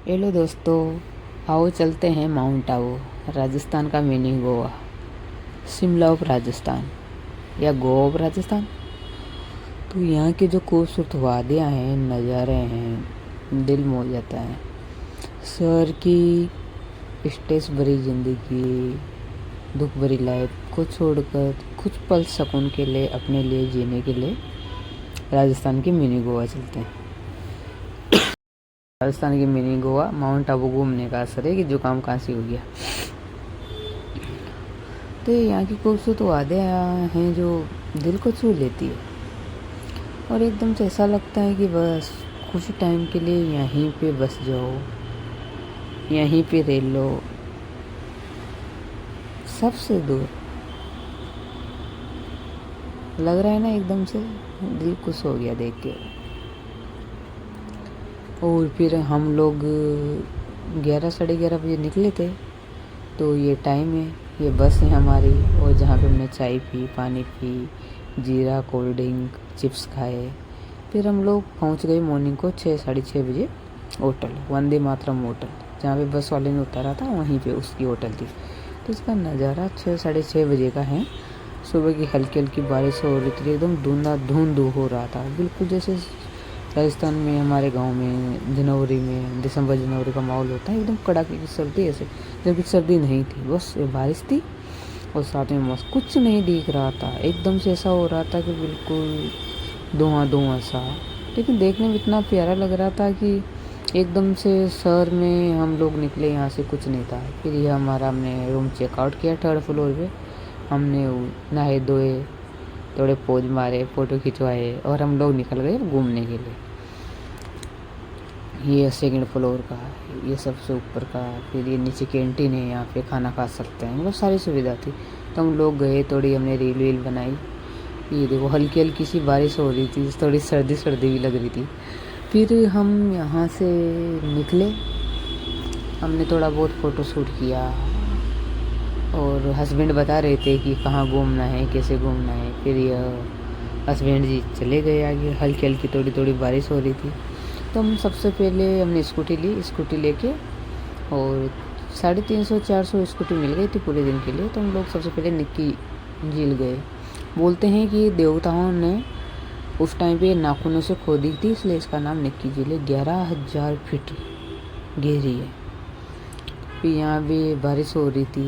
Hello दोस्तों, आओ चलते हैं माउंट आबू, राजस्थान का मिनी गोवा, शिमला ऑफ राजस्थान या गोवा ऑफ राजस्थान। तो यहाँ की जो खूबसूरत वादियाँ हैं, नज़ारे हैं, दिल मोह जाता है। शहर की स्ट्रेस भरी ज़िंदगी, दुख भरी लाइफ को छोड़कर कुछ पल सुकून के लिए, अपने लिए जीने के लिए राजस्थान की मिनी गोवा चलते हैं। राजस्थान की मिनी गोवा माउंट आबू घूमने का असर है कि जुकाम खांसी हो गया। तो यहाँ की खूबसूरत वादियाँ हैं जो दिल को छू लेती है और एकदम से ऐसा लगता है कि बस कुछ टाइम के लिए यहीं पे बस जाओ, यहीं पे रह लो, सबसे दूर। लग रहा है ना, एकदम से दिल खुश हो गया देख के। और फिर हम लोग 11 साढ़े 11 बजे निकले थे। तो ये टाइम है, ये बस है हमारी, और जहाँ पे हमने चाय पी, पानी पी, जीरा कोल्ड ड्रिंक, चिप्स खाए। फिर हम लोग पहुँच गए मॉर्निंग को 6 साढ़े 6 बजे होटल, वंदे मातरम होटल, जहाँ पे बस वाले ने उतारा था वहीं पे उसकी होटल थी। तो इसका नज़ारा 6 साढ़े 6 बजे का है। सुबह की हल्की हल्की बारिश हो रही थी, एकदम धुंध हो रहा था, बिल्कुल जैसे राजस्थान में हमारे गांव में जनवरी में दिसंबर जनवरी का माहौल होता है, एकदम कड़ाके की सर्दी ऐसे। जबकि सर्दी नहीं थी, बस बारिश थी और साथ में मस्त कुछ नहीं दिख रहा था। एकदम से ऐसा हो रहा था कि बिल्कुल धुआं धुआं सा, लेकिन देखने में इतना प्यारा लग रहा था कि एकदम से शहर में हम लोग निकले, यहाँ से कुछ नहीं था। फिर ये हमने रूम चेकआउट किया 3rd फ्लोर पे। हमने नहाए धोए, थोड़े पोज मारे, फ़ोटो खिंचवाए और हम लोग निकल गए घूमने के लिए। ये 2nd फ्लोर का, ये सबसे ऊपर का। फिर ये नीचे कैंटीन है, यहाँ पे खाना खा सकते हैं, मतलब सारी सुविधा थी। तो हम लोग गए, थोड़ी हमने रील वील बनाई। ये देखो हल्की हल्की सी बारिश हो रही थी, थोड़ी सर्दी सर्दी भी लग रही थी। फिर हम यहाँ से निकले, हमने थोड़ा बहुत फ़ोटो शूट किया और हस्बैंड बता रहे थे कि कहाँ घूमना है, कैसे घूमना है। फिर यह हस्बैंड जी चले गए आगे, हल्की हल्की थोड़ी थोड़ी बारिश हो रही थी। तो हम सबसे पहले हमने स्कूटी ली, स्कूटी लेके, और 350-400 स्कूटी मिल गई थी पूरे दिन के लिए। तो हम लोग सबसे पहले निक्की झील गए। बोलते हैं कि देवताओं ने उस टाइम पे नाखूनों से खोदी थी, इसलिए इसका नाम निक्की झील है। 11,000 फीट गहरी है। फिर यहाँ भी बारिश हो रही थी,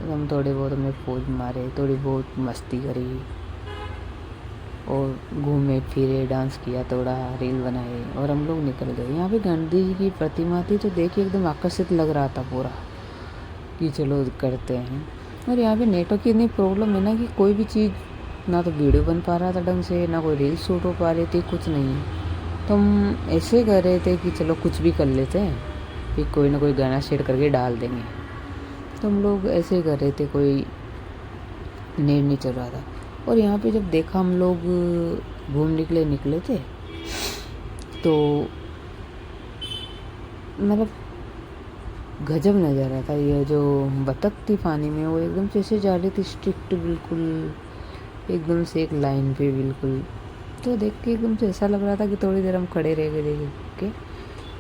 हम थोड़े बहुत हमने पोज मारे, थोड़ी बहुत मस्ती करी और घूमे फिरे, डांस किया, थोड़ा रील बनाए और हम लोग निकल गए। यहाँ पे गांधी जी की प्रतिमा थी, तो देखिए एकदम आकर्षित लग रहा था पूरा कि चलो करते हैं। और यहाँ पे नेटवर्क की इतनी प्रॉब्लम है ना कि कोई भी चीज़, ना तो वीडियो बन पा रहा था ढंग से, ना कोई रील शूट हो पा रही थी, कुछ नहीं। तो हम ऐसे कर रहे थे कि चलो कुछ भी कर लेते हैं, फिर कोई ना कोई गाना शेयर करके डाल देंगे। तो हम लोग ऐसे ही कर रहे थे, कोई नेट नहीं चल रहा था। और यहाँ पे जब देखा, हम लोग घूमने के लिए निकले थे, तो मतलब गजब नज़ारा था। ये जो बतख थी पानी में, वो एकदम से ऐसे जा रही थी स्ट्रिक्ट, बिल्कुल एकदम से एक लाइन पे बिल्कुल। तो देख के एकदम से ऐसा लग रहा था कि थोड़ी देर हम खड़े रह गए देख के।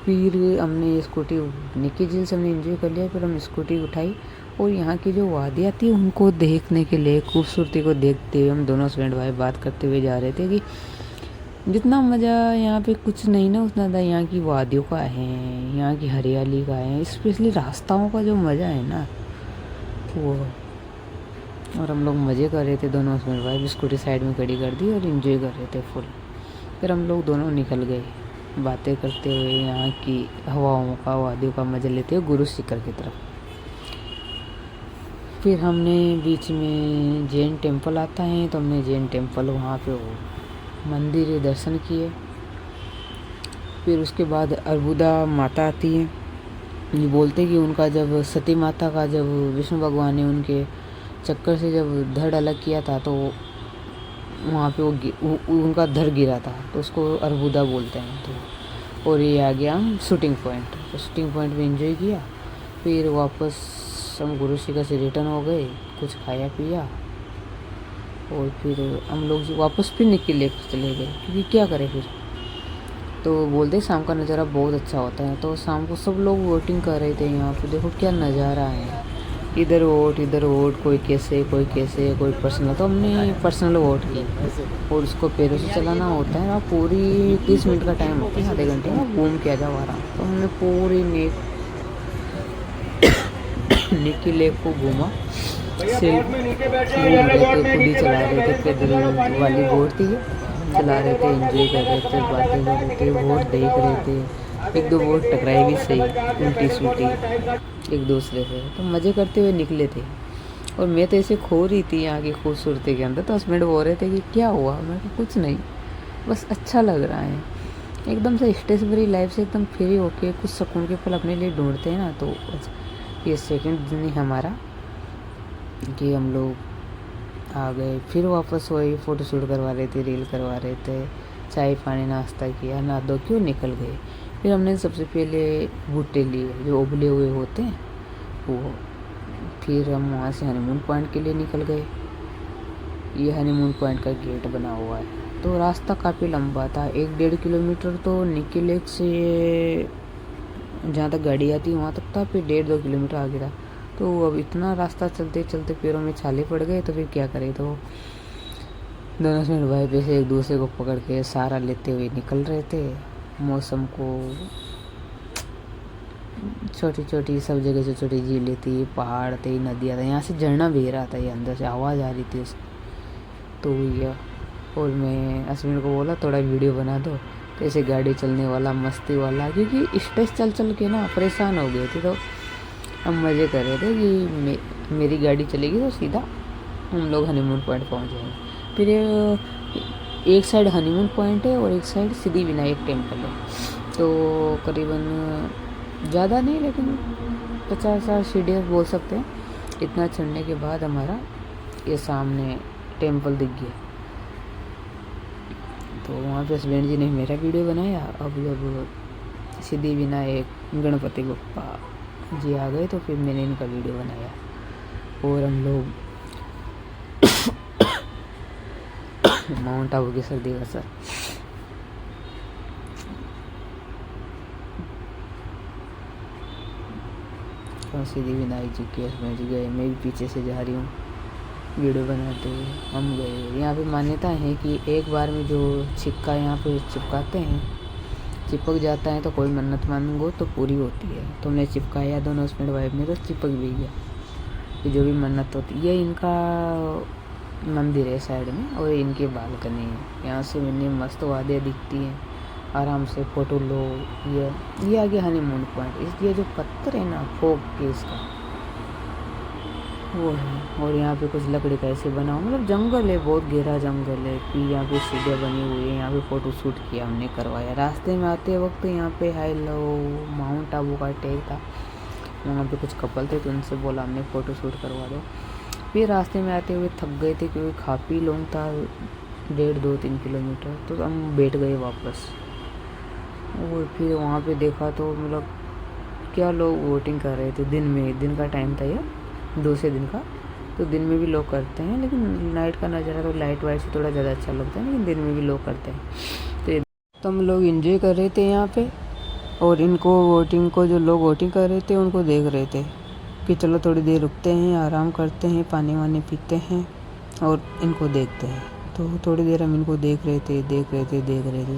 फिर हमने स्कूटी, निक्की झील से हमने एंजॉय कर लिया। फिर हम स्कूटी उठाई और यहाँ की जो वादियाँ थी उनको देखने के लिए, खूबसूरती को देखते हुए, हम दोनों हस्बैंड भाई बात करते हुए जा रहे थे कि जितना मज़ा यहाँ पे कुछ नहीं ना, उतना ज़्यादा यहाँ की वादियों का है, यहाँ की हरियाली का है, स्पेशली रास्ताओं का जो मज़ा है ना वो। और हम लोग मज़े कर रहे थे, दोनों हस्बैंड वाइफ स्कूटी साइड में खड़ी कर दी और इन्जॉय कर रहे थे फुल। फिर हम लोग दोनों निकल गए बातें करते हुए, यहाँ की हवाओं का, वादियों का मज़ा लेते हुए गुरु शिखर की तरफ। फिर हमने बीच में जैन टेम्पल आता है, तो हमने जैन टेम्पल, वहाँ पे वो मंदिर दर्शन किए। फिर उसके बाद अर्बुदा माता आती है। ये बोलते कि उनका जब सती माता का, जब विष्णु भगवान ने उनके चक्कर से जब धड़ अलग किया था, तो वहाँ पे उनका धड़ गिरा था, तो उसको अर्बुदा बोलते हैं। तो और ये आ गया हम शूटिंग पॉइंट। तो शूटिंग पॉइंट में एंजॉय किया। फिर वापस हम गुरु शिखर से रिटर्न हो गए, कुछ खाया पिया और फिर हम लोग वापस फिर निकल ले चले गए, क्योंकि क्या करें फिर। तो बोलते शाम का नज़ारा बहुत अच्छा होता है। तो शाम को सब लोग वोटिंग कर रहे थे यहाँ पे, देखो क्या नज़ारा है, इधर वोट, कोई कैसे कोई पर्सनल। तो हमने पर्सनल वोट की और उसको पैरों से चलाना होता है ना, पूरी 30 मिनट का टाइम होता है, आधे घंटे में घूम के आ जाओ आराम। तो हमने पूरी निकी लेक को घूमा, सिर्फ घूम रहे थे, खुद ही चला रहे थे, पैदल वाली बोट थी, चला रहे थे, एंजॉय कर रहे थे, बातें कर रहे थे, वोट देख रहे थे। एक दो वोट टकराई भी सही, उल्टी सुल्टी एक दूसरे से, तो मज़े करते हुए निकले थे। और मैं तो ऐसे खो रही थी यहाँ की खूबसूरती के अंदर। तो हस्बैंड बोल रहे थे कि क्या हुआ, मैं कुछ नहीं, बस अच्छा लग रहा है। एकदम से स्ट्रेस भरी लाइफ से एकदम फ्री होके कुछ सुकून के पल अपने लिए ढूंढते हैं ना। तो ये सेकंड दिन ही हमारा कि हम लोग आ गए, फिर वापस वही फ़ोटो शूट करवा रहे थे, रील करवा रहे थे, चाय पानी नाश्ता किया, ना दो क्यों निकल गए। फिर हमने सबसे पहले भुट्टे लिए जो उबले हुए होते हैं वो, फिर हम वहाँ से हनीमून पॉइंट के लिए निकल गए। ये हनीमून पॉइंट का गेट बना हुआ है। तो रास्ता काफ़ी लंबा था, 1-1.5 किलोमीटर तो निकी लेक से जहाँ तक गाड़ी आती वहाँ तक था, फिर 1.5-2 किलोमीटर आगे था। तो अब इतना रास्ता चलते चलते पैरों में छाले पड़ गए, तो फिर क्या करें। तो दोनों हस्बैंड वाइफ ऐसे एक दूसरे को पकड़ के सहारा लेते हुए निकल रहे थे। मौसम को छोटी छोटी सब जगह से छोटी झीलें थी, पहाड़ थे, नदियाँ थी, यहाँ से झरना बह रहा था, ये अंदर से आवाज़ आ रही थी उसकी। तो ये और मैं हस्बैंड को बोला थोड़ा वीडियो बना दो, तो ऐसे गाड़ी चलने वाला मस्ती वाला, क्योंकि स्ट्रेस चल चल के ना परेशान हो गए थे। तो हम मज़े कर रहे थे कि मेरी गाड़ी चलेगी तो सीधा हम लोग हनीमून पॉइंट पहुंच जाएंगे। फिर एक साइड हनीमून पॉइंट है और एक साइड सिद्धि विनायक टेम्पल है। तो करीबन ज़्यादा नहीं लेकिन 50-60 सीढ़ियाँ बोल सकते हैं। इतना चढ़ने के बाद हमारा ये सामने टेम्पल दिख गया। तो वहाँ पे हस्बैंड जी ने मेरा वीडियो बनाया। अब जब सिद्धि विनायक गणपति बप्पा जी आ गए तो फिर मैंने इनका वीडियो बनाया और हम लोग माउंट आबू की सर्दी का सर और सिद्धि विनायक जी के हस्बैंड जी गए, मैं भी पीछे से जा रही हूँ वीडियो बनाते हुए। हम गए। यहाँ पे मान्यता है कि एक बार में जो सिक्का यहाँ पे चिपकाते हैं, चिपक जाता है तो कोई मन्नत मांगो तो पूरी होती है। तो हमने चिपकाया, दोनों हस्बैंड वाइफ ने, तो चिपक भी गया कि जो भी मन्नत होती है। ये इनका मंदिर है साइड में और इनकी बालकनी है। यहाँ से मैंने मस्त वादियाँ दिखती हैं, आराम से फ़ोटो लो। ये आ गया हनीमून पॉइंट। इसलिए जो पत्थर है ना फोक के इसका वो है। और यहाँ पे कुछ लकड़ी का ऐसे बना हुआ, मतलब जंगल है, बहुत गहरा जंगल है। फिर यहाँ पे सीढ़ियाँ बनी हुई है, यहाँ पे फ़ोटो शूट किया हमने, करवाया। रास्ते में आते वक्त यहाँ पे हाई लो माउंट आबू का टैग था, वहाँ पे कुछ कपल थे तो उनसे बोला हमने फ़ोटो शूट करवा दो। फिर रास्ते में आते हुए थक गए थे क्योंकि काफ़ी लॉन्ग था, 1.5-2-3 किलोमीटर। तो हम बैठ गए वापस। और फिर वहाँ पे देखा तो मतलब क्या लोग वोटिंग कर रहे थे। दिन का टाइम था ये, 2 से दिन का। तो दिन में भी लोग करते हैं, लेकिन नाइट का नज़ारा तो लाइट वाइट से थोड़ा ज़्यादा अच्छा लगता है, लेकिन दिन में भी लोग करते हैं। तो हम लोग एंजॉय कर रहे थे यहाँ पे। और इनको वोटिंग को, जो लोग वोटिंग कर रहे थे उनको देख रहे थे कि चलो थोड़ी देर रुकते हैं, आराम करते हैं, पानी वानी पीते हैं और इनको देखते हैं। तो थोड़ी देर हम इनको देख रहे थे।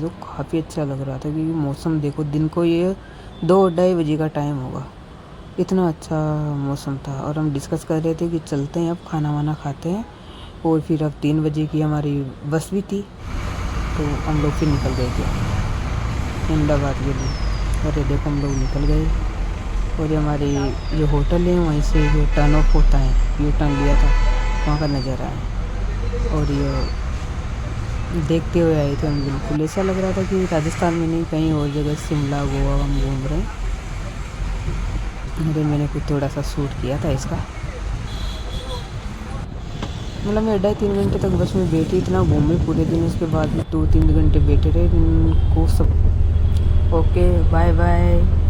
तो काफ़ी अच्छा लग रहा था क्योंकि मौसम देखो, दिन को ये 2-2:30 बजे का टाइम होगा, इतना अच्छा मौसम था। और हम डिस्कस कर रहे थे कि चलते हैं, अब खाना वाना खाते हैं। और फिर अब 3 बजे की हमारी बस भी थी, तो हम लोग फिर निकल गए थे अहमदाबाद के लिए। और ये देखो हम लोग निकल गए। और ये हमारी जो होटल है वहीं से जो टर्न ऑफ होता है, यू टर्न लिया था, वहाँ का नज़ारा है। और ये देखते हुए आए थे हम। बिल्कुल ऐसा लग रहा था कि राजस्थान में नहीं, कहीं और जगह, शिमला गोवा हम घूम रहे हैं। फिर मैंने कुछ थोड़ा सा शूट किया था इसका। मतलब मैं 2.5-3 घंटे तक बस में बैठी, इतना घूमे पूरे दिन। उसके बाद में 2-3 घंटे बैठे रहे इनको सब। Okay, bye bye.